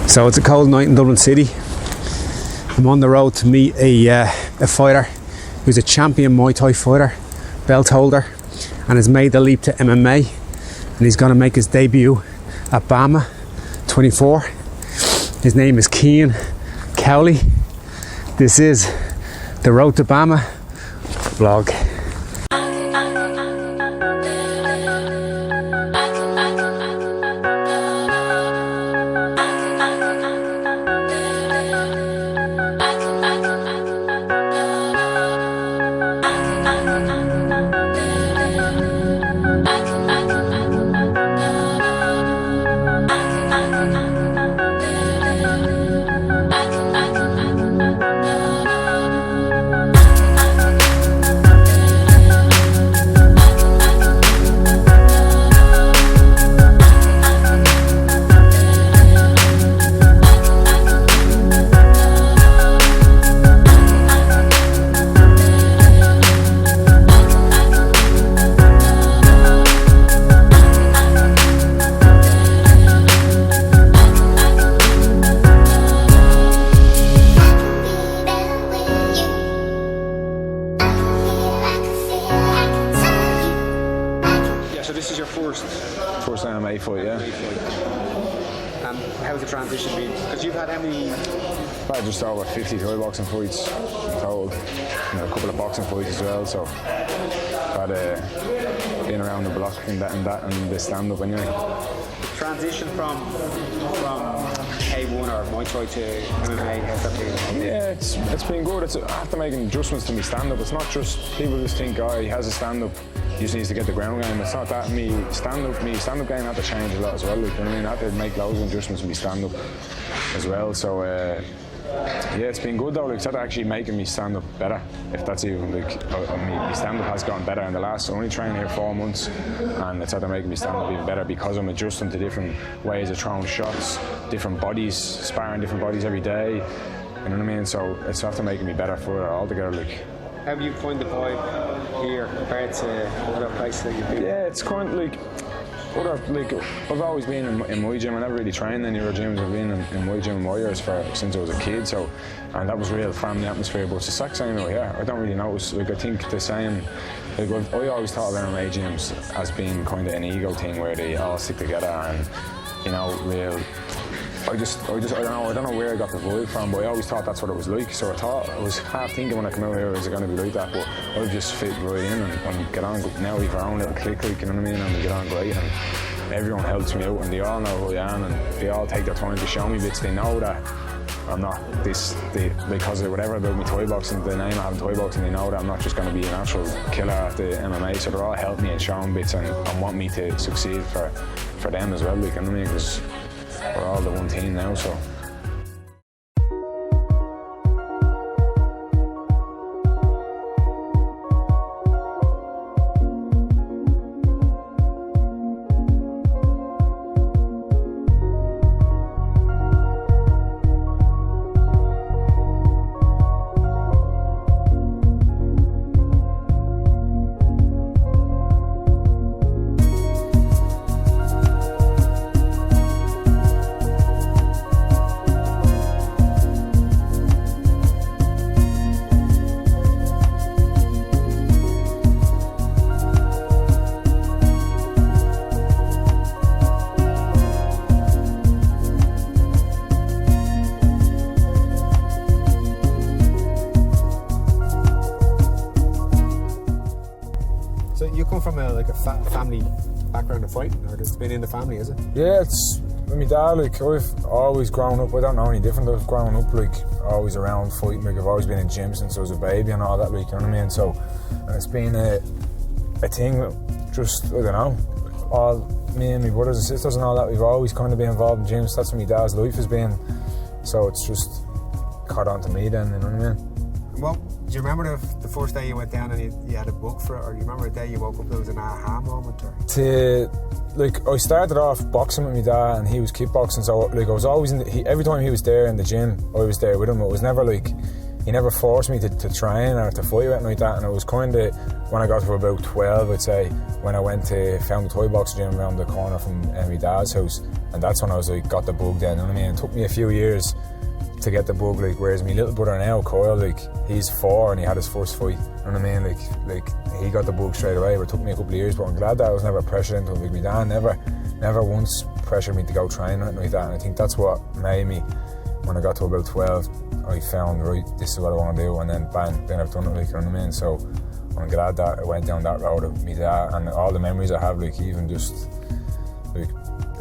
So it's a cold night in Dublin City. I'm on the road to meet a fighter who's a champion Muay Thai fighter, belt holder, and has made the leap to MMA. And he's going to make his debut at Bamma 24. His name is Cian Cowley. This is the Road to Bamma vlog. So this is your first MMA fight, yeah? How's the transition been? Because you've had how many? I just over 50 Thai boxing fights in total. A couple of boxing fights as well, so had been around the block and the stand-up anyway. Transition from A1 or Muay Thai to MMA, how's that been? Yeah, it's been good. I have to make adjustments to my stand-up. It's not just, people just think, oh, he has a stand-up, he just needs to get the ground game. It's not that. Me stand-up game had to change a lot as well. Like, you know what I mean? I had to make loads of adjustments to my stand-up as well. So yeah, it's been good though. Like, it's actually making me stand-up better. If that's even like, my stand-up has gotten better in the last. I'm only training here 4 months, and it's had to make me stand-up even better because I'm adjusting to different ways of throwing shots, different bodies, sparring different bodies every day. You know what I mean? So it's after making me better for it altogether. Like, how do you find the vibe here compared to other places that you've been? Yeah, it's kind of like, I've always been in my gym. I never really trained in any other gyms. I've been in my gym in Warriors since I was a kid. So, and that was real family atmosphere. But it's the exact same over here. I don't really notice. Like, I think the same. Like, I always thought of MMA gyms as being kind of an ego thing where they all stick together and, you know, real. I don't know where I got the vibe from, but I always thought that's what it was like. So I was half thinking when I come out here, is it going to be like that? But I've just fit right in and get on. Now we've our own little clique, you know what I mean? And we get on great, and everyone helps me out, and they all know who I am, and they all take their time to show me bits. They know that I'm not because of whatever about me Thai boxing, the name I have in Thai boxing, they know that I'm not just going to be a natural killer at the MMA. So they're all helping me and showing bits and want me to succeed for them as well. Like, you know what I mean? Because we're all the one team now, so. So you come from a family background of fighting, or it's been in the family, is it? Yeah, it's with my dad. Like, I've always grown up. I don't know any different. I've grown up like always around fighting. Like, I've always been in gym since I was a baby and all that. Like, you know what I mean? So, and it's been a thing. Just, I don't know. All me and my brothers and sisters and all that. We've always kind of been involved in gyms. That's what my dad's life has been. So it's just caught on to me then. You know what I mean? Well, do you remember the first day you went down and you had a book for it, or do you remember the day you woke up there was an aha moment? Or? I started off boxing with my dad, and he was kickboxing, so like I was always every time he was there in the gym, I was there with him. It was never like, he never forced me to train or to fight or anything like that, and it was kind of when I got to about 12, I'd say, when I went to found the Thai boxing gym around the corner from my dad's house, And that's when I was like, got the bug then, you know what I mean? It took me a few years to get the bug, like, whereas my little brother now, Kyle, like, he's 4 and he had his first fight, you know what I mean? Like he got the bug straight away, but it took me a couple of years, but I'm glad that I was never pressured into it. Like, my dad never once pressured me to go train or anything like that, and I think that's what made me, when I got to about 12, I found, right, this is what I want to do, and then bang, then I've done it, like, you know what I mean? So I'm glad that I went down that road of me dad, and all the memories I have, like, even just, like,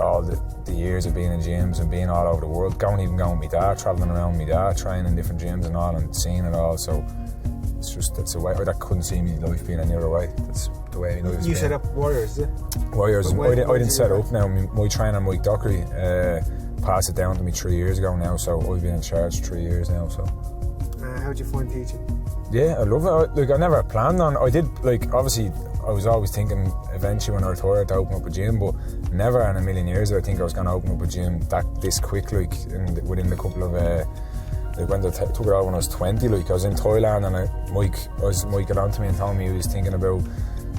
all the years of being in gyms and being all over the world, going with my dad, travelling around with my dad, training in different gyms and all, and seeing it all. So it's a way that couldn't see me life being any other way. That's the way my life's You been. set up Warriors, is it? Warriors. I didn't set it up now. My trainer, Mike Dockery, passed it down to me 3 years ago now, so I've been in charge 3 years now. So how'd you find teaching? Yeah, I love it. Like, I never planned on. I did, like, obviously I was always thinking eventually when I retired to open up a gym, but never in a million years did I think I was going to open up a gym this quick, like, within the couple of like, when I took it out when I was 20, like, I was in Thailand, and Mike got on to me and told me he was thinking about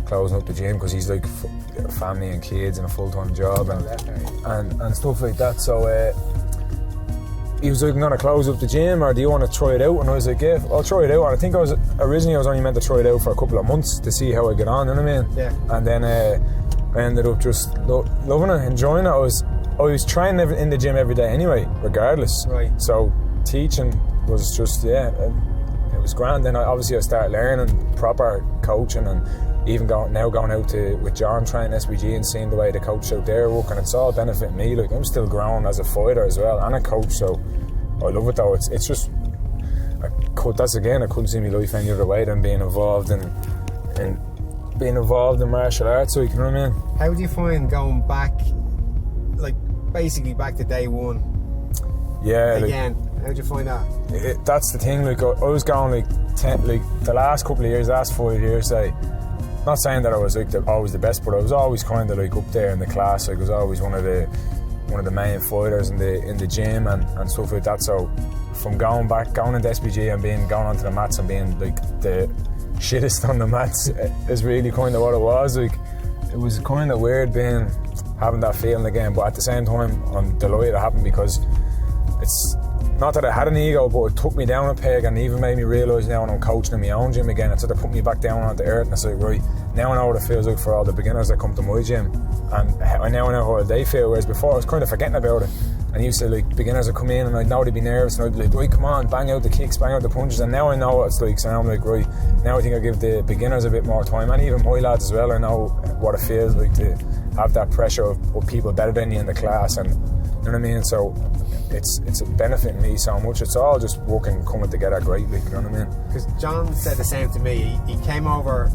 closing up the gym because he's like family and kids and a full-time job and stuff like that. So he was like, I'm going to close up the gym, or do you want to try it out? And I was like, yeah, I'll try it out. And I think I was only meant to try it out for a couple of months to see how I get on, you know what I mean? Yeah. And then I ended up just loving it, enjoying it. I was training in the gym every day anyway, regardless. Right. So teaching was just, it was grand. Then I started learning proper coaching, and even going out with John training SBG and seeing the way the coach out there work, and it's all benefiting me. Like, I'm still growing as a fighter as well and a coach, so I love it though. It's just I couldn't see my life any other way than being involved in martial arts, so you know what I mean? How do you find going back, like, basically back to day one? Yeah, again, how do you find that? That's the thing. Like, I was going the last couple of years, last 5 years, not saying that I was like always the best, but I was always kind of like up there in the class. Like, I was always one of the main fighters in the gym and stuff like that. So from going into SPG and going onto the mats and being like the shittest on the mats is really kind of what it was. Like, it was kind of weird having that feeling again, but at the same time I'm delighted it happened, because it's not that I had an ego, but it took me down a peg and even made me realise now when I'm coaching in my own gym again, it sort of put me back down onto earth, and it's like, right, now I know what it feels like for all the beginners that come to my gym, and I now know how they feel, whereas before I was kind of forgetting about it. And used to, like, beginners would come in and I'd know they'd be nervous and I'd be like, right, come on, bang out the kicks, bang out the punches, and now I know what it's like. So now I'm like, right, now I think I give the beginners a bit more time, and even my lads as well. I know what it feels like to have that pressure of people better than you in the class, and you know what I mean? So it's benefiting me so much. It's all just coming together greatly, you know what I mean? Because John said the same to me. He came over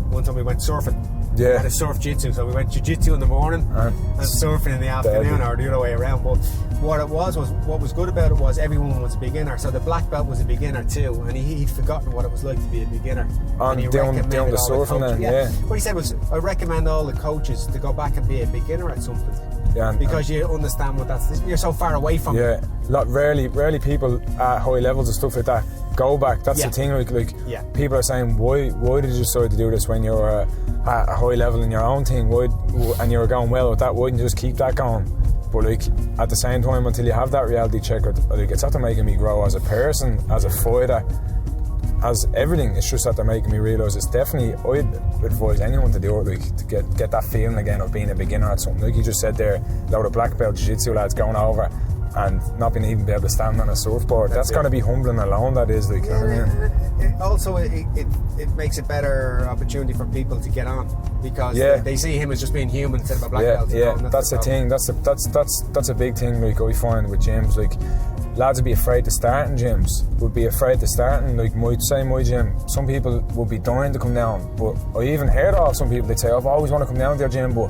one time we went surfing. Yeah. We had a surf jitsu, so we went jiu-jitsu in the morning and surfing in the afternoon, or the other way around. But what was good about it was everyone was a beginner. So the black belt was a beginner too, and he'd forgotten what it was like to be a beginner. And down the surfing then, yeah. What he said was, I recommend all the coaches to go back and be a beginner at something. Yeah, because you understand what you're so far away from it. Yeah, rarely people at high levels and stuff like that go back. That's the thing. Like people are saying, why did you decide to do this when you're at a high level in your own thing? And you were going well with that? Why didn't you just keep that going? But like, at the same time, until you have that reality check, like, it's after making me grow as a person, as a fighter, as everything. It's just that they're making me realise it's definitely, I'd advise anyone to do it, like, to get that feeling again of being a beginner at something. Like you just said there, a lot of black belt jiu-jitsu lads going over and not being even able to stand on a surfboard. That's going to be humbling alone, that is, like, you know what I mean? Also, it makes a better opportunity for people to get on, because they see him as just being human instead of a black belt. Yeah, that's the thing. That's a big thing, like, I find with gyms. Like, lads would be afraid to start in gyms, would be afraid to start in, like, my gym. Some people would be dying to come down, but I even heard of some people, they'd say, I've always want to come down to your gym, but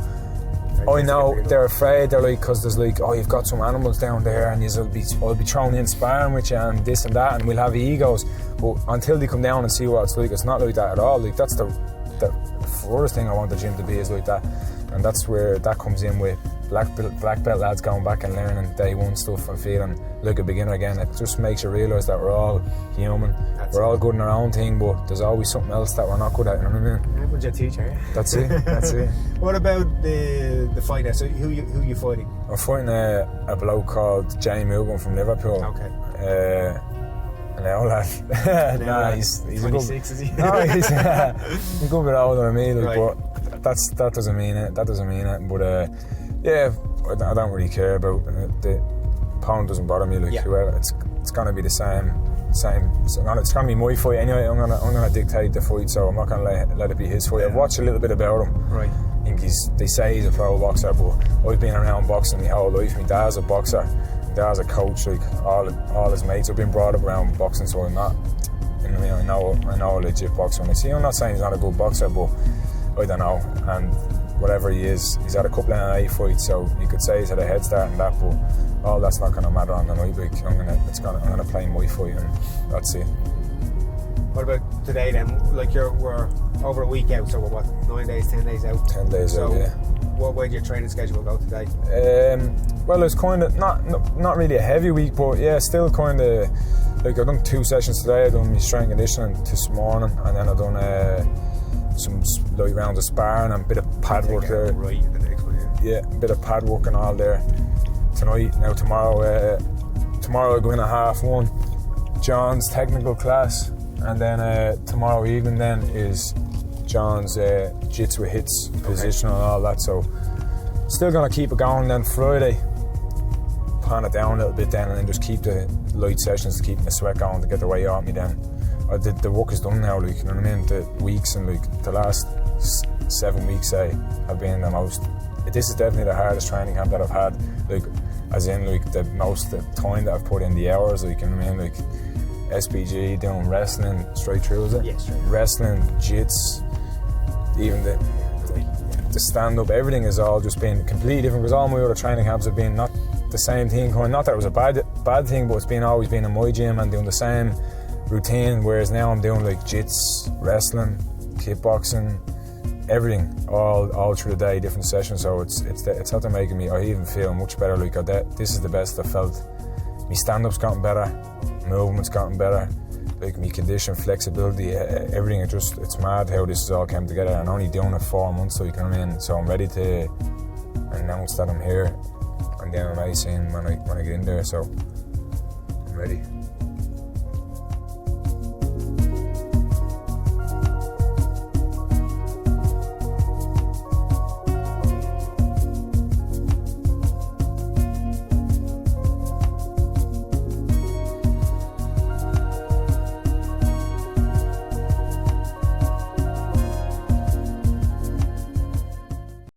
I know they're afraid. They're like, because there's like, you've got some animals down there, and I'll be thrown in sparring with you and this and that, and we'll have egos. But until they come down and see what it's like, it's not like that at all. Like, that's the furthest thing I want the gym to be, is like that. And that's where that comes in with black belt lads going back and learning day one stuff and feeling like a beginner again. It just makes you realise that we're all human. We're all good in our own thing, but there's always something else that we're not good at, you know what I mean? Everyone's your teacher, yeah? That's it. What about the fighter? So who you fighting? I'm fighting a bloke called Jamie Milgram from Liverpool. Okay. An old lad. Nah, he's 26, is he? No, he's a good bit older than me, like, Right. but that doesn't mean it. But yeah, I don't really care about the pound. Doesn't bother me. Like, Yeah. whoever, it's going to be the same. It's going to be my fight anyway. I'm going to dictate the fight, so I'm not going to let it be his fight. I've watched a little bit about him. Right. I think they say he's a pro boxer, but I've been around boxing my whole life. My dad's a boxer. My dad's a coach. Like all his mates have been brought up around boxing, so I'm not. You know, I know a legit boxer. And I'm not saying he's not a good boxer, but I don't know. And whatever he is, he's had a couple of MMA fights, so you could say he's had a head start and that, but all that's not going to matter on the night. Like, I'm gonna play my fight, and that's it. What about today then? Like we're over a week out, so we're what, 9 days, 10 days out? 10 days so out, yeah. What way did your training schedule go today? Well, it's kind of not really a heavy week, but yeah, still kind of like I've done 2 sessions today. I've done my strength and conditioning this morning, and then I've done some light rounds of sparring and a bit of pad work there. Right, the next one, Yeah, a bit of pad work and all there tonight. Now tomorrow I go in at 1:30, John's technical class, and then tomorrow evening then is John's jitsu hits, position and all that. So still gonna keep it going. Then Friday, pan it down a little bit then, and then just keep the light sessions to keep my sweat going to get the weight off me. Then the work is done now. Like, you know what I mean? The weeks and like the last 7 weeks have been the most. This is definitely the hardest training camp that I've had. Like, as in like the time that I've put in, the hours. Like, you know what I mean? Like SPG, doing wrestling straight through, is it? Yeah, straight. Wrestling, jits, even the stand up, everything has all just been completely different, because all my other training camps have been not the same thing. Not that it was a bad thing, but it's always been in my gym and doing the same routine. Whereas now I'm doing like jits, wrestling, kickboxing, everything all through the day, different sessions. So it's after making me. I even feel much better. Like this is the best I've felt. My stand-up's gotten better, movement's gotten better. Like my condition, flexibility, everything. It's mad how this has all come together. I'm only doing it 4 months, so you know what I mean. So I'm ready to announce that I'm here on the MMA scene when I get in there. So I'm ready.